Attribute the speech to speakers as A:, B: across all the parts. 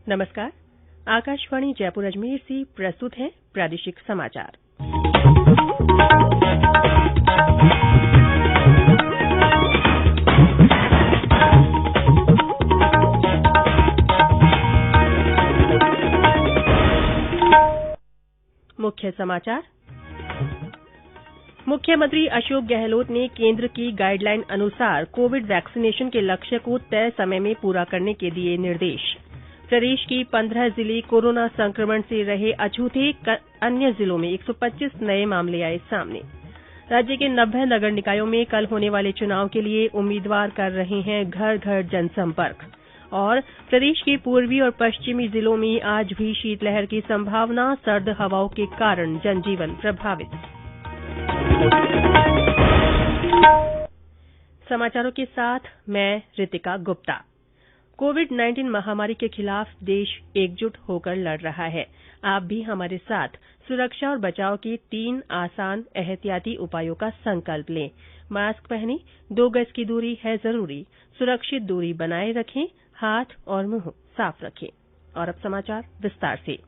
A: नमस्कार। आकाशवाणी जयपुर अजमेर से प्रस्तुत है प्रादेशिक समाचार। मुख्य समाचार। मुख्यमंत्री अशोक गहलोत ने केंद्र की गाइडलाइन अनुसार कोविड वैक्सीनेशन के लक्ष्य को तय समय में पूरा करने के दिए निर्देश। प्रदेश की 15 जिले कोरोना संक्रमण से रहे अछूते, अन्य जिलों में 125 नए मामले आए सामने। राज्य के 90 नगर निकायों में कल होने वाले चुनाव के लिए उम्मीदवार कर रहे हैं घर घर जनसंपर्क। और प्रदेश के पूर्वी और पश्चिमी जिलों में आज भी शीतलहर की संभावना, सर्द हवाओं के कारण जनजीवन प्रभावित। समाचारों के साथ मैं रितिका गुप्ता। कोविड-19 महामारी के खिलाफ देश एकजुट होकर लड़ रहा है। आप भी हमारे साथ सुरक्षा और बचाव के 3 आसान एहतियाती उपायों का संकल्प लें। मास्क पहनें, 2 गज की दूरी है जरूरी, सुरक्षित दूरी बनाए रखें, हाथ और मुंह साफ रखें। और अब समाचार विस्तार से।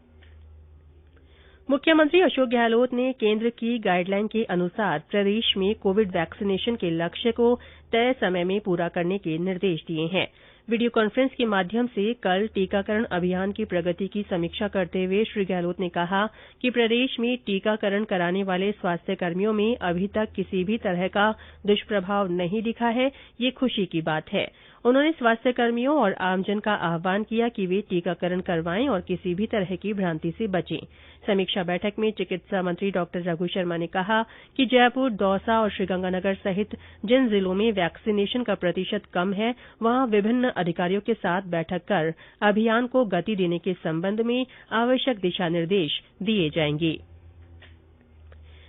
A: मुख्यमंत्री अशोक गहलोत ने केंद्र की गाइडलाइन के अनुसार प्रदेश में कोविड वैक्सीनेशन के लक्ष्य को तय समय में पूरा करने के निर्देश दिए हैं। वीडियो कॉन्फ्रेंस के माध्यम से कल टीकाकरण अभियान की प्रगति की समीक्षा करते हुए श्री गहलोत ने कहा कि प्रदेश में टीकाकरण कराने वाले स्वास्थ्यकर्मियों में अभी तक किसी भी तरह का दुष्प्रभाव नहीं दिखा है। ये खुशी की बात है। उन्होंने स्वास्थ्यकर्मियों और आमजन का आह्वान किया कि वे टीकाकरण करवाएं और किसी भी तरह की भ्रांति से बचें। समीक्षा बैठक में चिकित्सा मंत्री डॉ रघु शर्मा ने कहा कि जयपुर, दौसा और श्रीगंगानगर सहित जिन जिलों में वैक्सीनेशन का प्रतिशत कम है, वहां विभिन्न अधिकारियों के साथ बैठक कर अभियान को गति देने के संबंध में आवश्यक दिशा निर्देश दिए जाएंगे।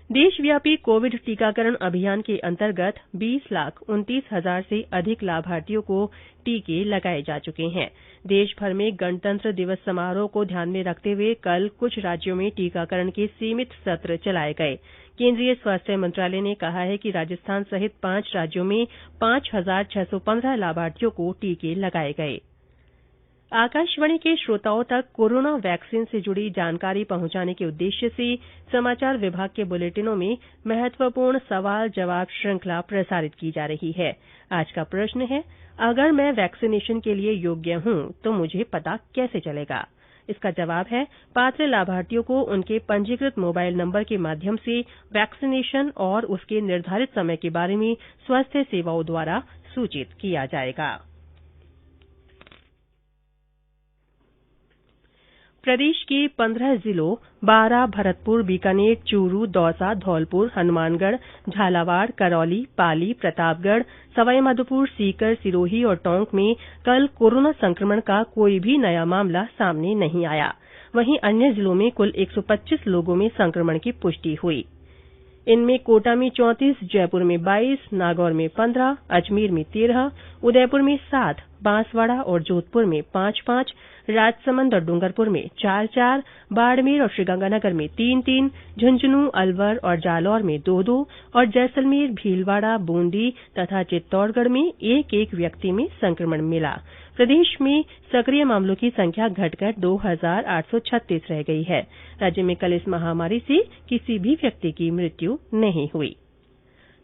A: देशव्यापी कोविड टीकाकरण अभियान के अंतर्गत 20,29,000 से अधिक लाभार्थियों को टीके लगाए जा चुके हैं। देश भर में गणतंत्र दिवस समारोह को ध्यान में रखते हुए कल कुछ राज्यों में टीकाकरण के सीमित सत्र चलाए गए। केंद्रीय स्वास्थ्य मंत्रालय ने कहा है कि राजस्थान सहित 5 राज्यों में 5,615 लाभार्थियों को टीके लगाए गए। आकाशवाणी के श्रोताओं तक कोरोना वैक्सीन से जुड़ी जानकारी पहुंचाने के उद्देश्य से समाचार विभाग के बुलेटिनों में महत्वपूर्ण सवाल जवाब श्रृंखला प्रसारित की जा रही है। आज का प्रश्न है, अगर मैं वैक्सीनेशन के लिए योग्य हूं तो मुझे पता कैसे चलेगा? इसका जवाब है, पात्र लाभार्थियों को उनके पंजीकृत मोबाइल नंबर के माध्यम से वैक्सीनेशन और उसके निर्धारित समय के बारे में स्वास्थ्य सेवाओं द्वारा सूचित किया जाएगा। प्रदेश के 15 जिलों बारां, भरतपुर, बीकानेर, चूरू, दौसा, धौलपुर, हनुमानगढ़, झालावाड़, करौली, पाली, प्रतापगढ़, सवाईमाधोपुर, सीकर, सिरोही और टोंक में कल कोरोना संक्रमण का कोई भी नया मामला सामने नहीं आया। वहीं अन्य जिलों में कुल 125 लोगों में संक्रमण की पुष्टि हुई। इनमें कोटा में 34, जयपुर में 22, नागौर में 15, अजमेर में 13, उदयपुर में 7, बांसवाड़ा और जोधपुर में 5-5, राजसमंद और डूंगरपुर में 4-4, बाड़मेर और श्रीगंगानगर में 3-3, झुंझुनू, अलवर और जालौर में 2-2 और जैसलमेर, भीलवाड़ा, बूंदी तथा चित्तौड़गढ़ में 1-1 व्यक्ति में संक्रमण मिला। प्रदेश में सक्रिय मामलों की संख्या घटकर 2,836 रह गई है। राज्य में कल इस महामारी से किसी भी व्यक्ति की मृत्यु नहीं हुई।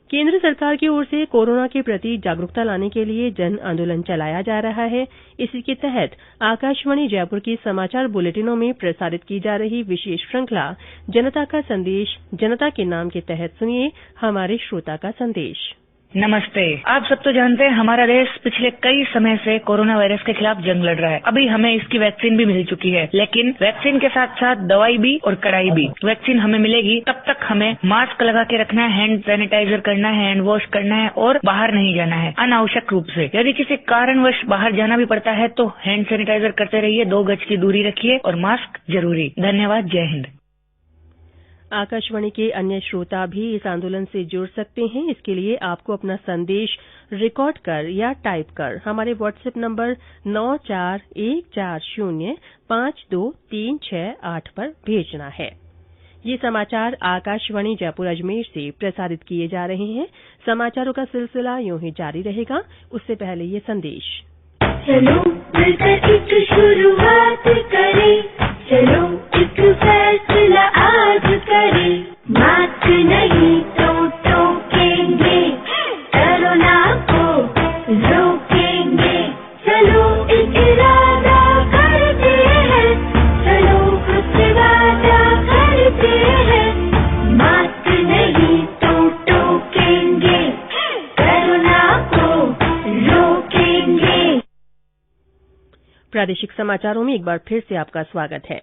A: केंद्र सरकार की ओर से कोरोना के प्रति जागरूकता लाने के लिए जन आंदोलन चलाया जा रहा है। इसी के तहत आकाशवाणी जयपुर की समाचार बुलेटिनों में प्रसारित की जा रही विशेष श्रृंखला जनता का संदेश, जनता के नाम के तहत सुनिए हमारे श्रोता का संदेश।
B: नमस्ते। आप सब तो जानते हैं हमारा देश पिछले कई समय से कोरोना वायरस के खिलाफ जंग लड़ रहा है। अभी हमें इसकी वैक्सीन भी मिल चुकी है, लेकिन वैक्सीन के साथ साथ दवाई भी और कड़ाई भी। वैक्सीन हमें मिलेगी तब तक हमें मास्क लगा के रखना है, हैंड सैनिटाइजर करना है, हैंड वॉश करना है और बाहर नहीं जाना है अनावश्यक रूप से। यदि किसी कारणवश बाहर जाना भी पड़ता है तो हैंड सैनिटाइजर करते रहिए, 2 गज की दूरी रखिए और मास्क जरूरी। धन्यवाद। जय हिंद।
A: आकाशवाणी के अन्य श्रोता भी इस आंदोलन से जुड़ सकते हैं। इसके लिए आपको अपना संदेश रिकॉर्ड कर या टाइप कर हमारे व्हाट्सएप नंबर 9414052368 पर भेजना है। ये समाचार आकाशवाणी जयपुर अजमेर से प्रसारित किए जा रहे हैं। समाचारों का सिलसिला यूं ही जारी रहेगा। उससे पहले ये संदेश।
C: चलो मिलकर एक शुरुआत करें, चलो एक फैसला आज करें, मास्क नहीं तो टोकेंगे, कोरोना को रोकेंगे, चलो एक इरादा करते हैं, चलो खुद से वादा करते हैं, मास्क नहीं तो टोकेंगे, कोरोना को रोकेंगे।
A: प्रादेशिक समाचारों में एक बार फिर से आपका स्वागत है।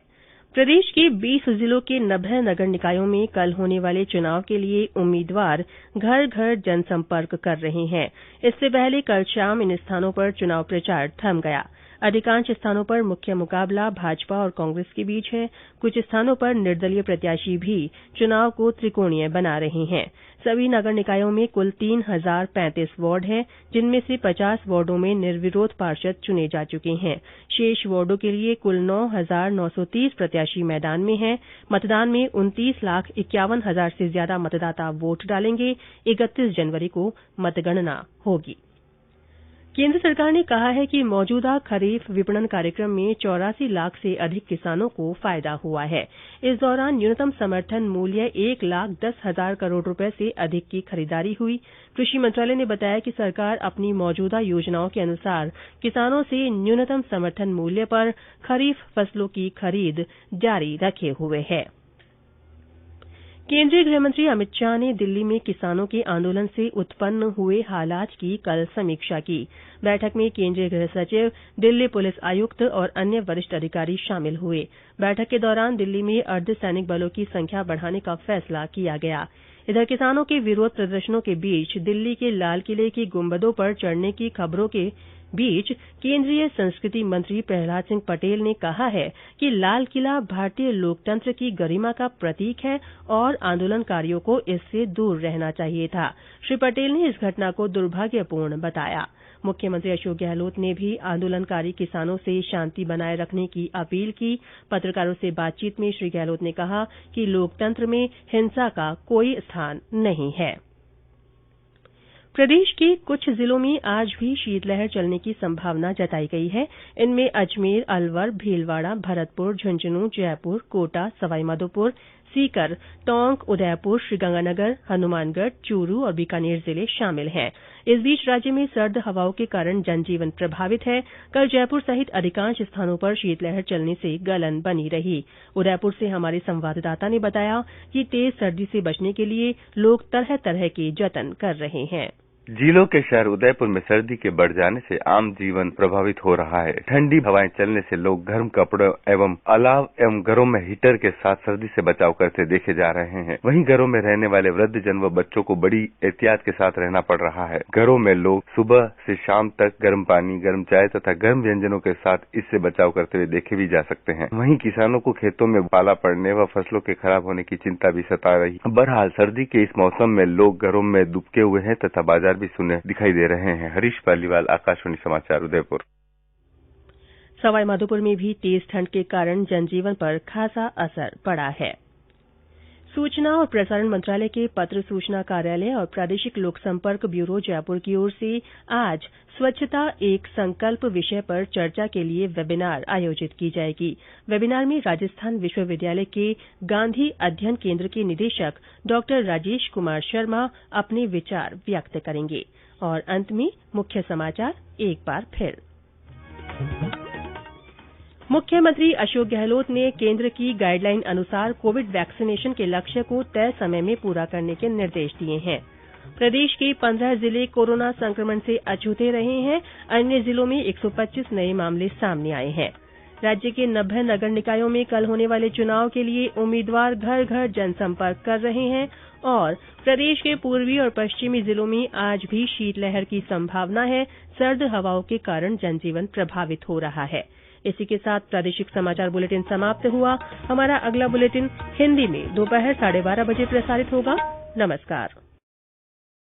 A: प्रदेश के 20 जिलों के 90 नगर निकायों में कल होने वाले चुनाव के लिए उम्मीदवार घर घर जनसंपर्क कर रहे हैं। इससे पहले कल शाम इन स्थानों पर चुनाव प्रचार थम गया। अधिकांश स्थानों पर मुख्य मुकाबला भाजपा और कांग्रेस के बीच है। कुछ स्थानों पर निर्दलीय प्रत्याशी भी चुनाव को त्रिकोणीय बना रहे हैं। सभी नगर निकायों में कुल 3035 वार्ड हैं, जिनमें से 50 वार्डों में निर्विरोध पार्षद चुने जा चुके हैं। शेष वार्डों के लिए कुल 9,930 प्रत्याशी मैदान में हैं। मतदान में 29,51,000 से ज्यादा मतदाता वोट डालेंगे। 31 जनवरी को मतगणना होगी। केंद्र सरकार ने कहा है कि मौजूदा खरीफ विपणन कार्यक्रम में 84 लाख से अधिक किसानों को फायदा हुआ है। इस दौरान न्यूनतम समर्थन मूल्य 1,10,000 करोड़ रुपए से अधिक की खरीदारी हुई। कृषि मंत्रालय ने बताया कि सरकार अपनी मौजूदा योजनाओं के अनुसार किसानों से न्यूनतम समर्थन मूल्य पर खरीफ फसलों की खरीद जारी रखे हुए है। केंद्रीय गृहमंत्री अमित शाह ने दिल्ली में किसानों के आंदोलन से उत्पन्न हुए हालात की कल समीक्षा की। बैठक में केंद्रीय गृह सचिव, दिल्ली पुलिस आयुक्त और अन्य वरिष्ठ अधिकारी शामिल हुए। बैठक के दौरान दिल्ली में अर्धसैनिक बलों की संख्या बढ़ाने का फैसला किया गया। इधर किसानों के विरोध प्रदर्शनों के बीच दिल्ली के लाल किले की गुंबदों पर चढ़ने की खबरों के बीच केंद्रीय संस्कृति मंत्री प्रहलाद सिंह पटेल ने कहा है कि लाल किला भारतीय लोकतंत्र की गरिमा का प्रतीक है और आंदोलनकारियों को इससे दूर रहना चाहिए था। श्री पटेल ने इस घटना को दुर्भाग्यपूर्ण बताया। मुख्यमंत्री अशोक गहलोत ने भी आंदोलनकारी किसानों से शांति बनाए रखने की अपील की। पत्रकारों से बातचीत में श्री गहलोत ने कहा कि लोकतंत्र में हिंसा का कोई स्थान नहीं है। प्रदेश के कुछ जिलों में आज भी शीतलहर चलने की संभावना जताई गई है। इनमें अजमेर, अलवर, भीलवाड़ा, भरतपुर, झुंझुनूं, जयपुर, कोटा, सवाईमाधोपुर, सीकर, टोंक, उदयपुर, श्रीगंगानगर, हनुमानगढ़, चूरू और बीकानेर जिले शामिल हैं। इस बीच राज्य में सर्द हवाओं के कारण जनजीवन प्रभावित है। कल जयपुर सहित अधिकांश स्थानों पर शीतलहर चलने से गलन बनी रही। उदयपुर से हमारे संवाददाता ने बताया कि तेज सर्दी से बचने के लिए लोग तरह तरह के जतन कर रहे हैं।
D: जिलों के शहर उदयपुर में सर्दी के बढ़ जाने से आम जीवन प्रभावित हो रहा है। ठंडी हवाएं चलने से लोग गर्म कपड़ों एवं अलाव एवं घरों में हीटर के साथ सर्दी से बचाव करते देखे जा रहे हैं। वहीं घरों में रहने वाले वृद्धजन व बच्चों को बड़ी एहतियात के साथ रहना पड़ रहा है। घरों में लोग सुबह से शाम तक गर्म पानी, गर्म चाय तथा गर्म व्यंजनों के साथ इससे बचाव करते हुए देखे भी जा सकते हैं। वहीं किसानों को खेतों में पाला पड़ने व फसलों के खराब होने की चिंता भी सता रही। बहरहाल सर्दी के इस मौसम में लोग घरों में दुबके हुए हैं तथा बाजार भी सुने दिखाई दे रहे हैं। हरीश पालीवाल, आकाशवाणी समाचार, उदयपुर।
A: सवाईमाधोपुर में भी तेज ठंड के कारण जनजीवन पर खासा असर पड़ा है। सूचना और प्रसारण मंत्रालय के पत्र सूचना कार्यालय और प्रादेशिक लोक संपर्क ब्यूरो जयपुर की ओर से आज स्वच्छता एक संकल्प विषय पर चर्चा के लिए वेबिनार आयोजित की जाएगी। वेबिनार में राजस्थान विश्वविद्यालय के गांधी अध्ययन केंद्र के निदेशक डॉ राजेश कुमार शर्मा अपने विचार व्यक्त करेंगे। और अंत में मुख्य समाचार एक बार फिर। मुख्यमंत्री अशोक गहलोत ने केंद्र की गाइडलाइन अनुसार कोविड वैक्सीनेशन के लक्ष्य को तय समय में पूरा करने के निर्देश दिए हैं। प्रदेश के 15 जिले कोरोना संक्रमण से अछूते रहे हैं। अन्य जिलों में 125 नए मामले सामने आए हैं। राज्य के 90 नगर निकायों में कल होने वाले चुनाव के लिए उम्मीदवार घर घर जनसंपर्क कर रहे हैं। और प्रदेश के पूर्वी और पश्चिमी जिलों में आज भी शीतलहर की संभावना है। सर्द हवाओं के कारण जनजीवन प्रभावित हो रहा है। इसी के साथ प्रादेशिक समाचार बुलेटिन समाप्त हुआ। हमारा अगला बुलेटिन हिंदी में दोपहर 12:30 बजे प्रसारित होगा। नमस्कार।